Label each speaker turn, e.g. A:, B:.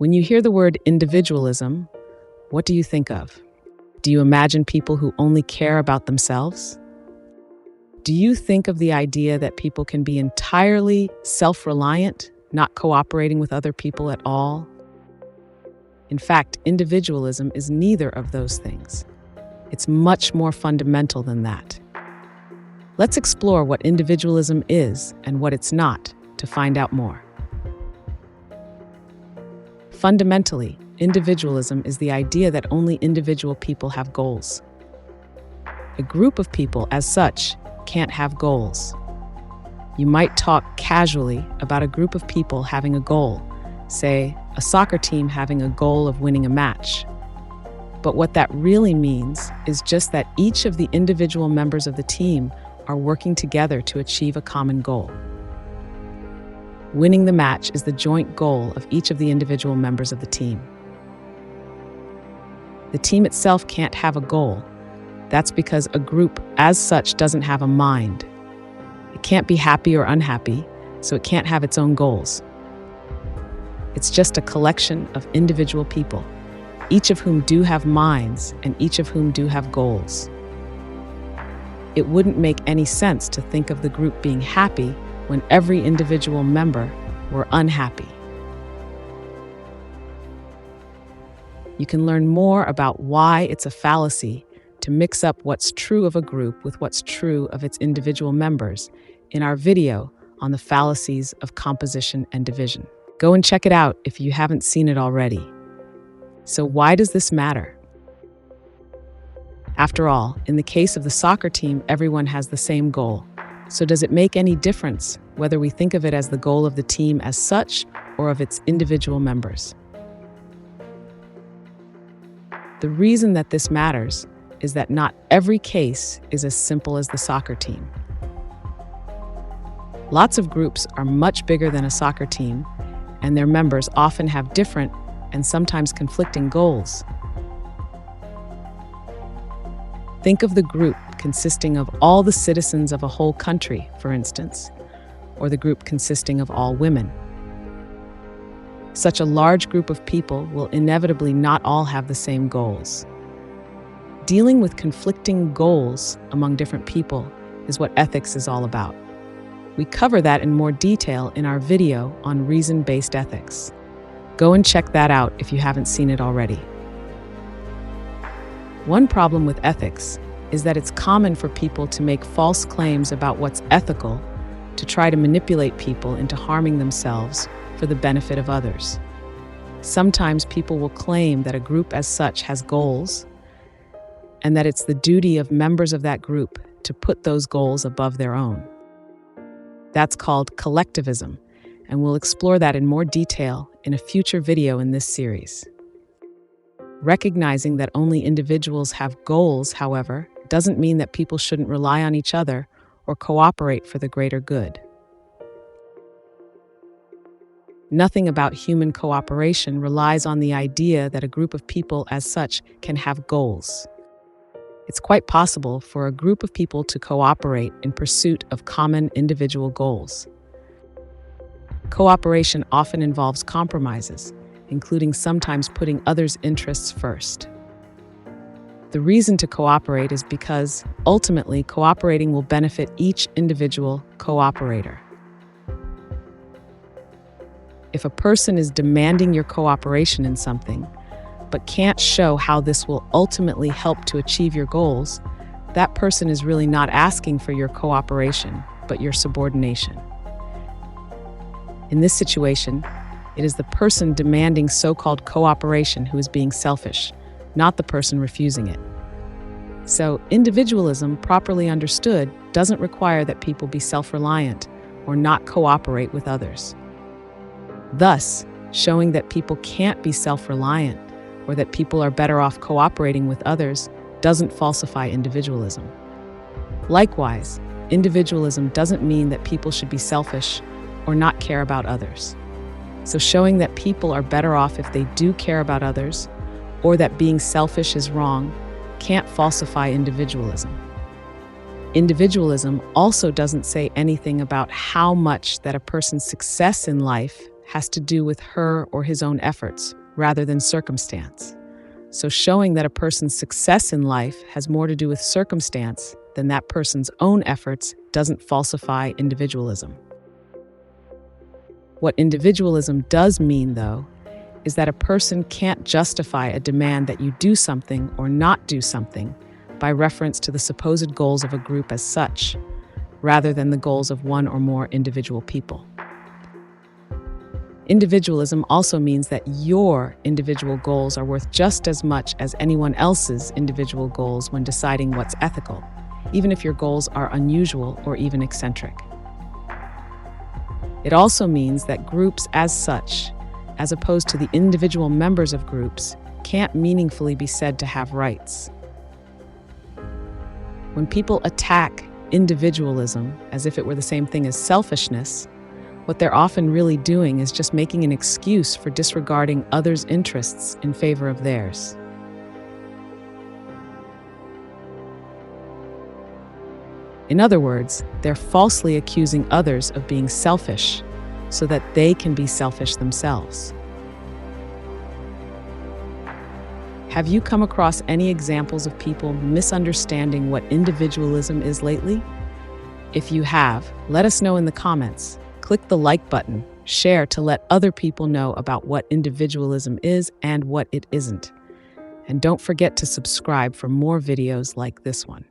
A: When you hear the word individualism, what do you think of? Do you imagine people who only care about themselves? Do you think of the idea that people can be entirely self-reliant, not cooperating with other people at all? In fact, individualism is neither of those things. It's much more fundamental than that. Let's explore what individualism is and what it's not to find out more. Fundamentally, individualism is the idea that only individual people have goals. A group of people, as such, can't have goals. You might talk casually about a group of people having a goal, say, a soccer team having a goal of winning a match. But what that really means is just that each of the individual members of the team are working together to achieve a common goal. Winning the match is the joint goal of each of the individual members of the team. The team itself can't have a goal. That's because a group, as such, doesn't have a mind. It can't be happy or unhappy, so it can't have its own goals. It's just a collection of individual people, each of whom do have minds and each of whom do have goals. It wouldn't make any sense to think of the group being happy when every individual member were unhappy. You can learn more about why it's a fallacy to mix up what's true of a group with what's true of its individual members in our video on the fallacies of composition and division. Go and check it out if you haven't seen it already. So why does this matter? After all, in the case of the soccer team, everyone has the same goal. So does it make any difference whether we think of it as the goal of the team as such or of its individual members? The reason that this matters is that not every case is as simple as the soccer team. Lots of groups are much bigger than a soccer team, and their members often have different and sometimes conflicting goals. Think of the group consisting of all the citizens of a whole country, for instance, or the group consisting of all women. Such a large group of people will inevitably not all have the same goals. Dealing with conflicting goals among different people is what ethics is all about. We cover that in more detail in our video on reason-based ethics. Go and check that out if you haven't seen it already. One problem with ethics is that it's common for people to make false claims about what's ethical to try to manipulate people into harming themselves for the benefit of others. Sometimes people will claim that a group as such has goals and that it's the duty of members of that group to put those goals above their own. That's called collectivism, and we'll explore that in more detail in a future video in this series. Recognizing that only individuals have goals, however, doesn't mean that people shouldn't rely on each other or cooperate for the greater good. Nothing about human cooperation relies on the idea that a group of people as such can have goals. It's quite possible for a group of people to cooperate in pursuit of common individual goals. Cooperation often involves compromises, including sometimes putting others' interests first. The reason to cooperate is because, ultimately, cooperating will benefit each individual cooperator. If a person is demanding your cooperation in something, but can't show how this will ultimately help to achieve your goals, that person is really not asking for your cooperation, but your subordination. In this situation, it is the person demanding so-called cooperation who is being selfish, not the person refusing it. So, individualism, properly understood, doesn't require that people be self-reliant or not cooperate with others. Thus, showing that people can't be self-reliant or that people are better off cooperating with others doesn't falsify individualism. Likewise, individualism doesn't mean that people should be selfish or not care about others. So showing that people are better off if they do care about others, or that being selfish is wrong, can't falsify individualism. Individualism also doesn't say anything about how much that a person's success in life has to do with her or his own efforts rather than circumstance. So showing that a person's success in life has more to do with circumstance than that person's own efforts doesn't falsify individualism. What individualism does mean, though, is that a person can't justify a demand that you do something or not do something by reference to the supposed goals of a group as such, rather than the goals of one or more individual people. Individualism also means that your individual goals are worth just as much as anyone else's individual goals when deciding what's ethical, even if your goals are unusual or even eccentric. It also means that groups as such, as opposed to the individual members of groups, can't meaningfully be said to have rights. When people attack individualism as if it were the same thing as selfishness, what they're often really doing is just making an excuse for disregarding others' interests in favor of theirs. In other words, they're falsely accusing others of being selfish so that they can be selfish themselves. Have you come across any examples of people misunderstanding what individualism is lately? If you have, let us know in the comments. Click the like button, share to let other people know about what individualism is and what it isn't. And don't forget to subscribe for more videos like this one.